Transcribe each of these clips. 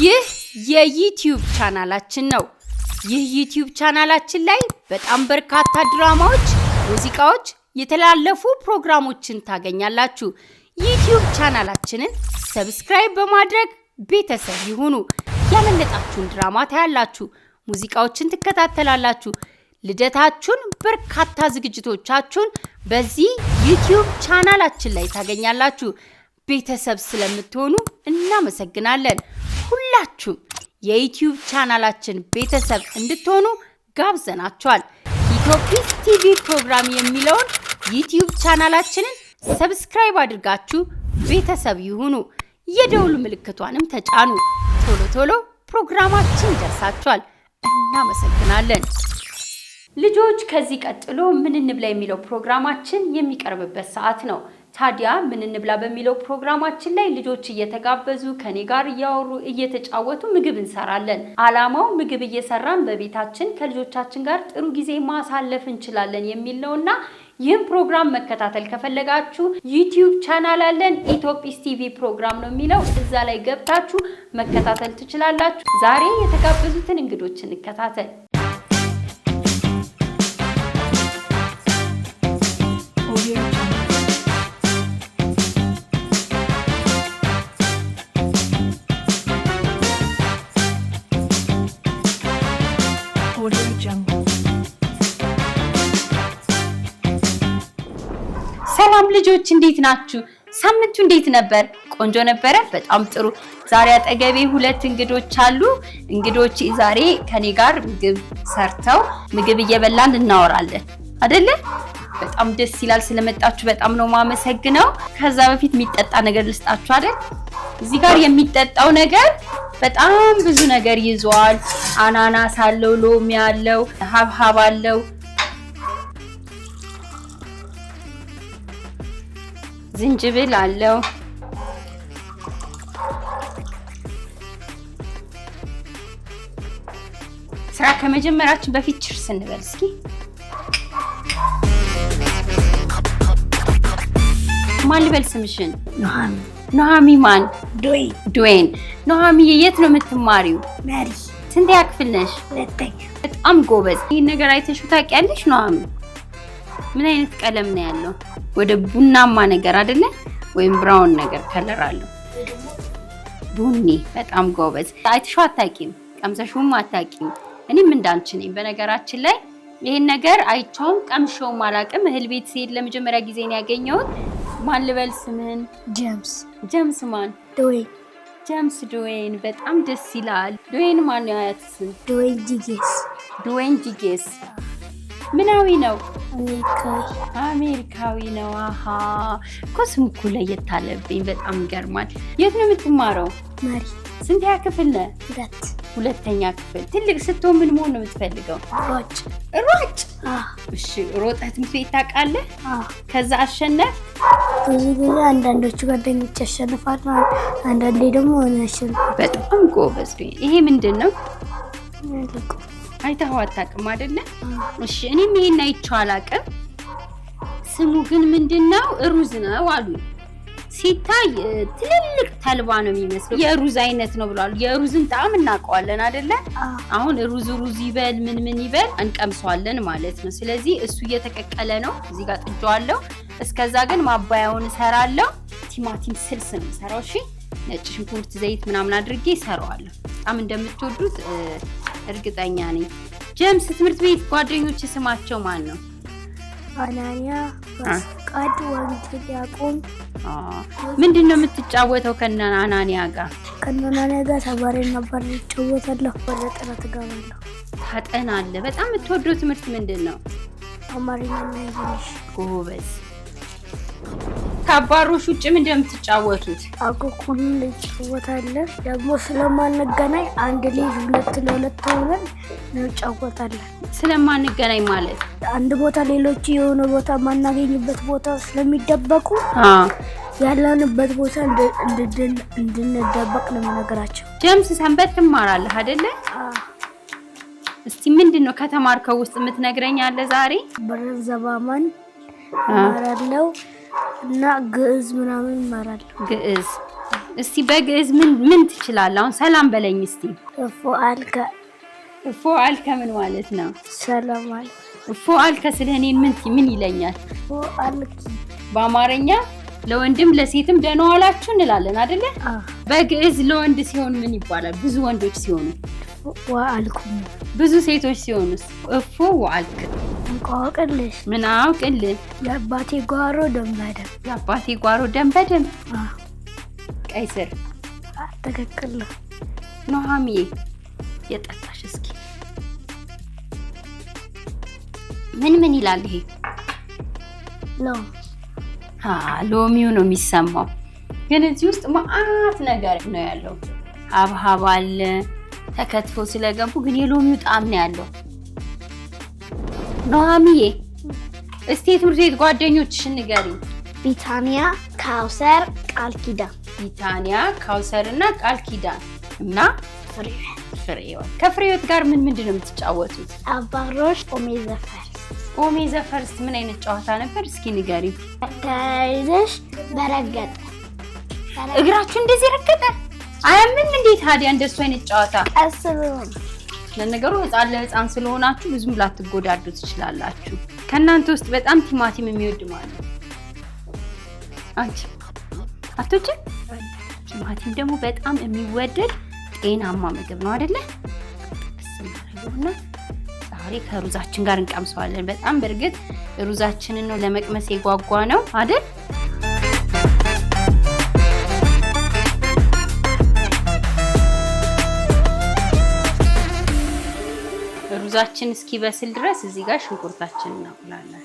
ይህ የዩቲዩብ ቻናላችን ነው። ይህ ዩቲዩብ ቻናላችን ላይ በጣም በርካታ ድራማዎች፣ ሙዚቃዎች፣ የተላለፉ ፕሮግራሞችን ታገኛላችሁ። ዩቲዩብ ቻናላችንን ሰብስክራይብ በማድረግ ቤተሰብ ይሁኑ። ያመለጣችሁን ድራማ ታያላችሁ፣ ሙዚቃዎችን ትከታተላላችሁ። ልደታችሁን በርካታ ዝግጅቶቻችሁን በዚህ ዩቲዩብ ቻናላችን ላይ ታገኛላችሁ። ቤተሰብ ስለምትሆኑ እናመሰግናለን። ሁላችሁም የዩቲዩብ ቻናላችን ቤተሰብ እንድትሆኑ ጋብዘናችኋል። ኢትዮጲስ ቲቪ ፕሮግራም የሚለውን ዩቲዩብ ቻናላችንን ሰብስክራይብ አድርጋችሁ ቤተሰብ ይሁኑ። የደውል ምልክቷንም ተጫኑ። ቶሎ ቶሎ ፕሮግራማችን ይደርሳችኋል። እናመሰግናለን። ልጆች ከዚህ ቀጥሎ ምን እንብላ የሚለው ፕሮግራማችን የሚቀርብበት ሰዓት ነው። ታዲያ ምን እንብላ በሚለው ፕሮግራማችን ላይ ልጆች እየተጋበዙ ከኔ ጋር እያወሩ እየተጫወቱ ምግብ እንሰራለን። አላማው ምግብ እየሰራን በቤታችን ከልጆቻችን ጋር ጥሩ ጊዜ ማሳለፍ እንችላለን የሚል ነውና ይህን ፕሮግራም መከታተል ከፈለጋችሁ ዩቲዩብ ቻናል አለን። ኢትዮጲስ ቲቪ ፕሮግራም ነው የሚለው፣ እዛ ላይ ገብታችሁ መከታተል ትችላላችሁ። ዛሬ የተጋበዙትን እንግዶች እንከታተል። ሰላም ልጆች እንዴት ናችሁ? ሳምንቱ እንዴት ነበር? ቆንጆ ነበረ? በጣም ጥሩ። ዛሬ አጠገቤ ሁለት እንግዶች አሉ። እንግዶች ዛሬ ከኔ ጋር ምግብ ሰርተው ምግብ እየበላን እናወራለን አይደለ? በጣም ደስ ይላል። ስለመጣችሁ በጣም ነው ማመሰግነው። ከዛ በፊት የሚጠጣ ነገር ልስጣችሁ አይደል? እዚህ ጋር የሚጠጣው ነገር በጣም ብዙ ነገር ይዟል። አናናስ አለው፣ ሎሚ አለው፣ ሀብሀብ አለው፣ ዝንጅብል አለው። ስራ ከመጀመራችን በፊት ችርስ እንበል እስኪ። ማን ልበል ስምሽን? ኑሃሚ። ኑሃሚ ማን? ዱዌን። ኑሃሚ የት ነው የምትማሪው? መሪ። ስንተኛ ክፍል ነሽ? ሁለተኛ። በጣም ጎበዝ። ይሄን ነገር አይተሽው ታውቂያለሽ ኑሃሚ? ምን አይነት ቀለም ነው ያለው? ወደ ቡናማ ነገር አይደለ? ወይም ብራውን ነገር ከለር አለው። ቡኒ። በጣም ጎበዝ። አይተሽው አታውቂም? ቀምሰሽውም አታውቂም? እኔም እንዳንቺ ነኝ። በነገራችን ላይ ይሄን ነገር አይቼውም ቀምሼውም አላውቅም። እህል ቤት ሲሄድ ለመጀመሪያ ጊዜ ነው ያገኘሁት። ማን ልበል ስምህን? ጀምስ። ጀምስ ማን? ዱዌን። ጀምስ ዱዌን። በጣም ደስ ይላል። ዱዌን ማን ነው ያያትስም? ዱዌን ጂጌስ። ዱዌን ጂጌስ ምናዊ ነው? አሜሪካዊ ነው። አሃ እኮ ስሙ እኮ ለየት አለብኝ። በጣም ይገርማል። የት ነው የምትማረው? መሪ። ስንተኛ ክፍል ነህ? ሁለተኛ ክፍል። ትልቅ ስትሆን ምን መሆን ነው የምትፈልገው? ሯጭ። እሺ ሮጠህ ትምህርት ቤት ታውቃለህ? ከዛ አሸነፍ? ብዙ ጊዜ አንዳንዶቹ ጓደኞች ያሸንፋሉ፣ አንዳንዴ ደግሞ እኔ አሸንፋለሁ። በጣም ጎበዝ። ይሄ ምንድን ነው? አይተኸው አታውቅም አይደለ? እሺ እኔም ይሄን አይቼው አላውቅም። ስሙ ግን ምንድነው? ሩዝ ነው አሉ። ሲታይ ትልልቅ ተልባ ነው የሚመስለው። የሩዝ አይነት ነው ብለዋል። የሩዝን ጣዕም እናውቀዋለን አይደለ? አሁን ሩዝ ይበል ምን ይበል እንቀምሰዋለን ማለት ነው። ስለዚህ እሱ እየተቀቀለ ነው። እዚህ ጋር ጥጄዋለሁ። እስከዛ ግን ማባያውን እሰራለሁ። ቲማቲም ስልስ ነው የምሰራው። እሺ ነጭ ሽንኩርት፣ ዘይት ምናምን አድርጌ እሰራዋለሁ። በጣም እንደምትወዱት እርግጠኛ ነኝ። ጀምስ ትምህርት ቤት ጓደኞች ስማቸው ማን ነው? አናንያ፣ ፈቃድ፣ ወንጌል፣ ያዕቆብ። ምንድን ነው የምትጫወተው ከነ አናንያ ጋር? ከነ አናንያ ጋር ተባሬና ባሬ እጫወታለሁ። ወደ ጥናት እገባለሁ። ታጠናለህ? በጣም የምትወደው ትምህርት ምንድን ነው? አማርኛና እንግሊዝ። ጎበዝ። ከአባሮሽ ውጭ ምንድን ነው የምትጫወቱት? አኩኩሉ እንጫወታለን። ደግሞ ስለማንገናኝ አንድ ልጅ ሁለት ለሁለት ሆነን እንጫወታለን። ስለማንገናኝ ማለት አንድ ቦታ ሌሎች የሆነ ቦታ ማናገኝበት ቦታ ስለሚደበቁ ያለንበት ቦታ እንድንደበቅ ነው የምነግራቸው። ጀምስ ሰንበት ትማራለህ አይደለ? እስቲ ምንድን ነው ከተማርከው ውስጥ የምትነግረኝ አለ ዛሬ? በረዘባማን እማራለሁ እና ግዕዝ ምናምን እማራለሁ። ግዕዝ እስቲ በግዕዝ ምን ትችላለህ? አሁን ሰላም በለኝ እስቲ። እፎ አልከ። እፎ አልከ ምን ማለት ነው? ሰላም አለ። እፎ አልከ ስለኔ ምን ይለኛል? እፎ አልኪ። በአማርኛ ለወንድም ለሴትም ደህና ዋላችሁ እንላለን አይደለ? በግዕዝ ለወንድ ሲሆን ምን ይባላል? ብዙ ወንዶች ሲሆኑ ወአልኩም። ብዙ ሴቶች ሲሆኑስ? እፎ ወአልክ። እንቆቅልሽ። ምን አውቅልህ? የአባቴ ጓሮ ደም በደም። የአባቴ ጓሮ ደም በደም። ቀይ ስር። ትክክል ነው። ኑሃሚዬ የጠጣሽ እስኪ ምን ይላል ይሄ? ሎሚው ነው የሚሰማው። ግን እዚህ ውስጥ መዓት ነገር ነው ያለው። ሀብሀብ አለ ተከትፎ ስለገቡ፣ ግን የሎሚው ጣዕም ነው ያለው። ኑሃሚዬ እስቲ ትምህርት ቤት ጓደኞችሽን ንገሪኝ። ቢታንያ፣ ካውሰር፣ ቃል ኪዳን። ቢታንያ፣ ካውሰር እና ቃል ኪዳን እና ፍሬህይወት። ከፍሬህይወት ጋር ምንድን ነው የምትጫወቱት? አባሮሽ፣ ኦሜ ዘፈር። ኦሜ ዘፈርስት ምን አይነት ጨዋታ ነበር? እስኪ ንገሪኝ። ተይዘሽ በረገጠ እግራችሁ እንደዚህ ረገጠ። አያምን እንዴ ታዲያ እንደሱ አይነት ጨዋታ? ቀስ ብሎ ለነገሩ ህፃን ለህፃን ስለሆናችሁ ብዙም ላትጎዳዱ ትችላላችሁ። ከእናንተ ውስጥ በጣም ቲማቲም የሚወድ ማለት ነው? አንቺ አትወጪም? ቲማቲም ደግሞ በጣም የሚወደድ ጤናማ ምግብ ነው አይደለ? እና ዛሬ ከሩዛችን ጋር እንቀምሰዋለን። በጣም በእርግጥ ሩዛችንን ነው ለመቅመስ የጓጓ ነው አይደል? ሩዛችን እስኪበስል ድረስ እዚህ ጋር ሽንኩርታችንን እናቁላለን።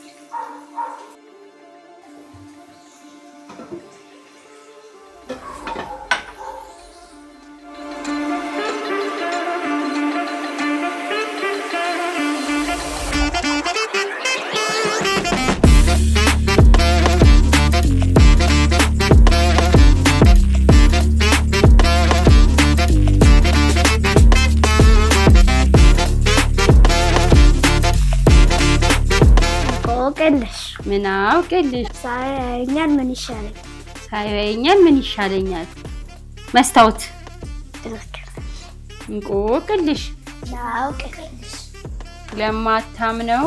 ምን አውቅልሽ? ሳያየኛል ምን ይሻለኛል? ሳያየኛል ምን ይሻለኛል? መስታወት። እንቆቅልሽ። ናውቅልሽ። ለማታምነው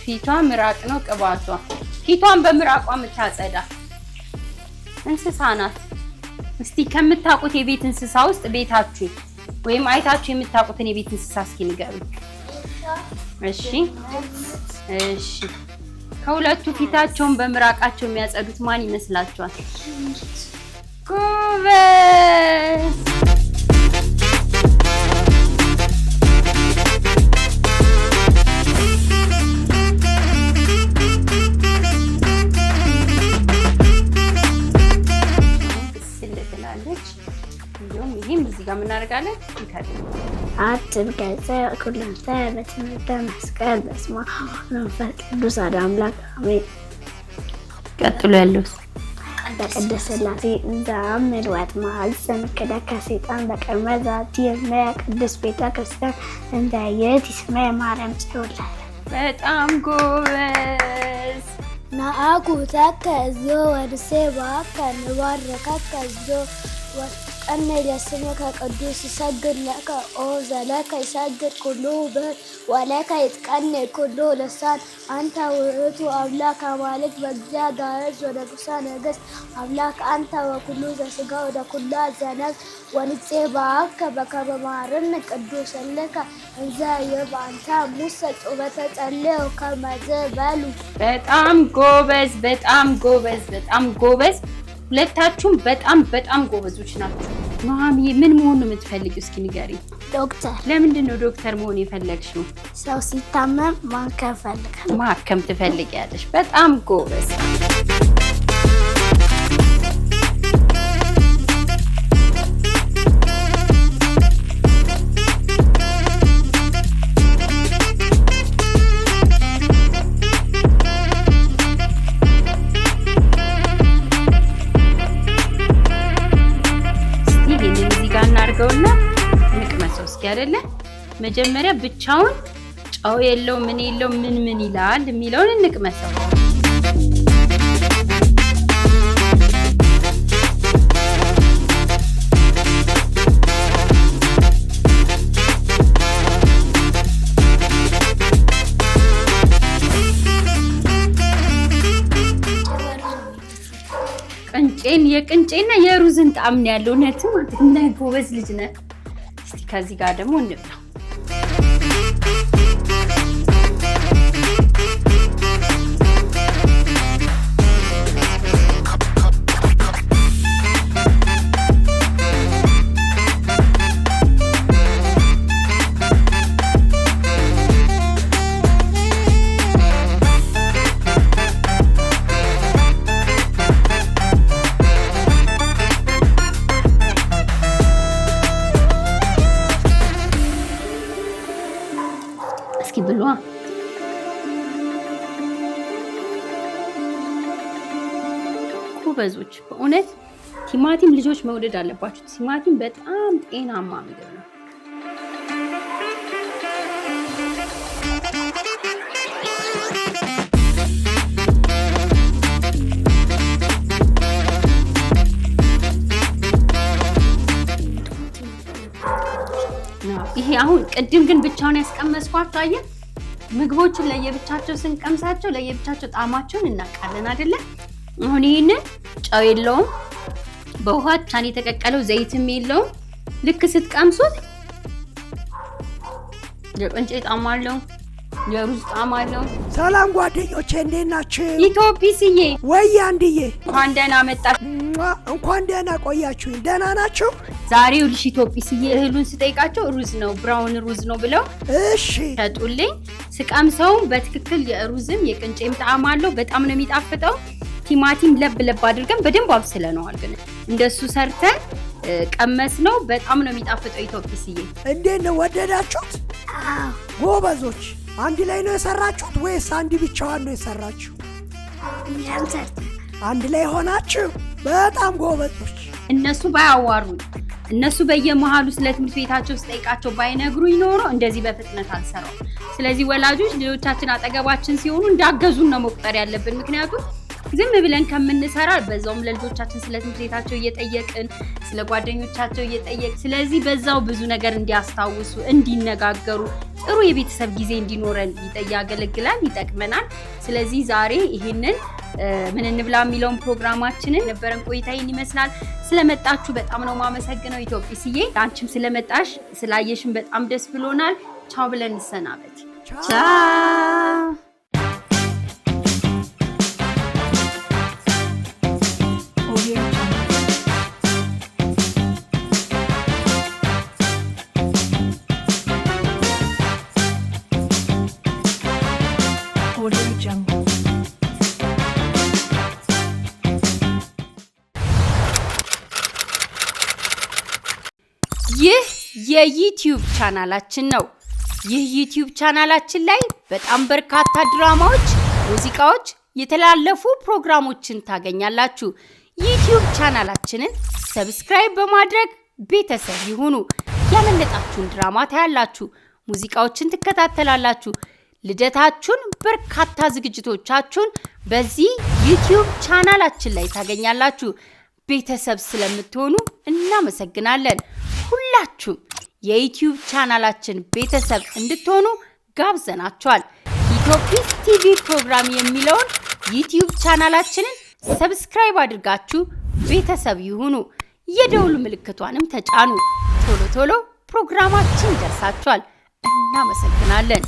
ፊቷ ምራቅ ነው ቅባቷ። ፊቷን በምራቋ የምታጸዳ እንስሳ ናት። እስቲ ከምታውቁት የቤት እንስሳ ውስጥ ቤታችሁ ወይም አይታችሁ የምታውቁትን የቤት እንስሳ እስኪ ንገሩኝ። እሺ ከሁለቱ ፊታቸውን በምራቃቸው የሚያጸዱት ማን ይመስላችኋል? ጎበዝ። ስለትላለች። እንዲሁም ይሄም እዚህ ጋር እናደርጋለን። አትንቀጸ ኩለንተ በትምህርተ መስቀል በስመ አብ ወመንፈስ ቅዱስ አሐዱ አምላክ አሜን። ቀጥሎ ያለው በቅድስት ሥላሴ እንዘአምር ወአትማኅፀን ክደከ ሰይጣን በቅድመ ዛቲ እምየ ቅድስት ቤተ ክርስቲያን እንተ ይእቲ ስመ ማርያም ጽዮን። በጣም ጎበዝ። ነአኩተከ እግዚኦ ወንሴብሐከ ንባርከከ እግዚኦ ቀነ ለስምከ ቅዱስ ይሰግድ ለከ ኦ ዘለከ ይሰግድ ኩሉ ብእር ወለከ ይትቀነ ኩሉ ልሳን አንተ ውእቱ አምላክ አማልክት በእግዚአ ዳርስ ወነጉሣ ነገሥት አምላክ አንተ ወኩሉ ዘሥጋ ወኩሉ ዘነፍስ ወንሴብሐከ በከመ መሐረነ ቅዱስ እልከ እንዘ ይብአንተ ሙሰ ጩበተ ጸልዮ ከመዝ በሉ። በጣም ጎበዝ፣ በጣም ጎበዝ፣ በጣም ጎበዝ። ሁለታችሁም በጣም ጎበዞች ናችሁ። ኑሃሚዬ ምን መሆን ነው የምትፈልጊው? እስኪ ንገሪኝ። ዶክተር። ለምንድን ነው ዶክተር መሆን የፈለግሽው? ሰው ሲታመም ማከም ፈልጋለሁ። ማከም ትፈልጊያለሽ? በጣም ጎበዝ። እናርገውና እንቅመሰው እስኪ አይደለ? መጀመሪያ ብቻውን ጨው የለው ምን የለው ምን ይላል የሚለውን እንቅመሰው። የቅንጬና የሩዝን ጣዕም ነው ያለው። ነትም እና ጎበዝ ልጅ ነህ። እስቲ ከዚህ ጋር ደግሞ እንብላ። ብሏ ጎበዞች። በእውነት ቲማቲም ልጆች መውደድ አለባችሁ። ቲማቲም በጣም ጤናማ ምግብ ነው። ይሄ አሁን ቅድም ግን ብቻውን ያስቀመስኳቸው አየህ። ምግቦችን ለየብቻቸው ስንቀምሳቸው ለየብቻቸው ጣዕማቸውን እናውቃለን አይደለ? አሁን ይሄንን ጨው የለውም፣ በውሃ ብቻን የተቀቀለው ዘይትም የለውም። ልክ ስትቀምሱት የቅንጬ ጣዕም አለው፣ የሩዝ ጣዕም አለው። ሰላም ጓደኞቼ እንዴት ናችሁ? ኢትዮጲስዬ ወይ አንድዬ እንኳን ደህና መጣሽ። እንኳን ደህና ቆያችሁኝ። ደህና ናችሁ? ዛሬ ልሽ ኢትዮጲስዬ እህሉን ስጠይቃቸው ሩዝ ነው ብራውን ሩዝ ነው ብለው እሺ ሸጡልኝ። ስቀምሰውም በትክክል የሩዝም የቅንጬም ጣዕም አለው። በጣም ነው የሚጣፍጠው። ቲማቲም ለብ ለብ አድርገን በደንብ አብስለነዋል። ግን እንደሱ ሰርተን ቀመስ ነው። በጣም ነው የሚጣፍጠው። ኢትዮጲስዬ እንዴት ነው ወደዳችሁት? ጎበዞች። አንድ ላይ ነው የሰራችሁት ወይስ አንድ ብቻዋን ነው የሰራችሁ? አንድ ላይ ሆናችሁ በጣም ጎበዞች። እነሱ ባያዋሩኝ፣ እነሱ በየመሃሉ ስለ ትምህርት ቤታቸው ስጠይቃቸው ባይነግሩኝ ኖሮ እንደዚህ በፍጥነት አልሰራው። ስለዚህ ወላጆች ልጆቻችን አጠገባችን ሲሆኑ እንዳገዙን ነው መቁጠር ያለብን። ምክንያቱም ዝም ብለን ከምንሰራ በዛውም ለልጆቻችን ስለ ትምህርት ቤታቸው እየጠየቅን ስለ ጓደኞቻቸው እየጠየቅን ስለዚህ በዛው ብዙ ነገር እንዲያስታውሱ እንዲነጋገሩ ጥሩ የቤተሰብ ጊዜ እንዲኖረን ያገለግላል፣ ይጠቅመናል። ስለዚህ ዛሬ ይሄንን ምን እንብላ የሚለውን ፕሮግራማችንን ነበረን ቆይታ ይሄን ይመስላል። ስለመጣችሁ በጣም ነው ማመሰግነው ኢትዮጲስዬ። አንቺም ስለመጣሽ ስላየሽን በጣም ደስ ብሎናል። ቻው ብለን እንሰናበት። ቻው ይህ የዩቲዩብ ቻናላችን ነው። ይህ ዩቲዩብ ቻናላችን ላይ በጣም በርካታ ድራማዎች፣ ሙዚቃዎች፣ የተላለፉ ፕሮግራሞችን ታገኛላችሁ። ዩቲዩብ ቻናላችንን ሰብስክራይብ በማድረግ ቤተሰብ ይሁኑ። ያመለጣችሁን ድራማ ታያላችሁ፣ ሙዚቃዎችን ትከታተላላችሁ። ልደታችሁን፣ በርካታ ዝግጅቶቻችሁን በዚህ ዩቲዩብ ቻናላችን ላይ ታገኛላችሁ። ቤተሰብ ስለምትሆኑ እናመሰግናለን። ሁላችሁም የዩቲዩብ ቻናላችን ቤተሰብ እንድትሆኑ ጋብዘናችኋል። ኢትዮጲስ ቲቪ ፕሮግራም የሚለውን ዩቲዩብ ቻናላችንን ሰብስክራይብ አድርጋችሁ ቤተሰብ ይሁኑ። የደውል ምልክቷንም ተጫኑ። ቶሎ ቶሎ ፕሮግራማችን ይደርሳችኋል። እናመሰግናለን።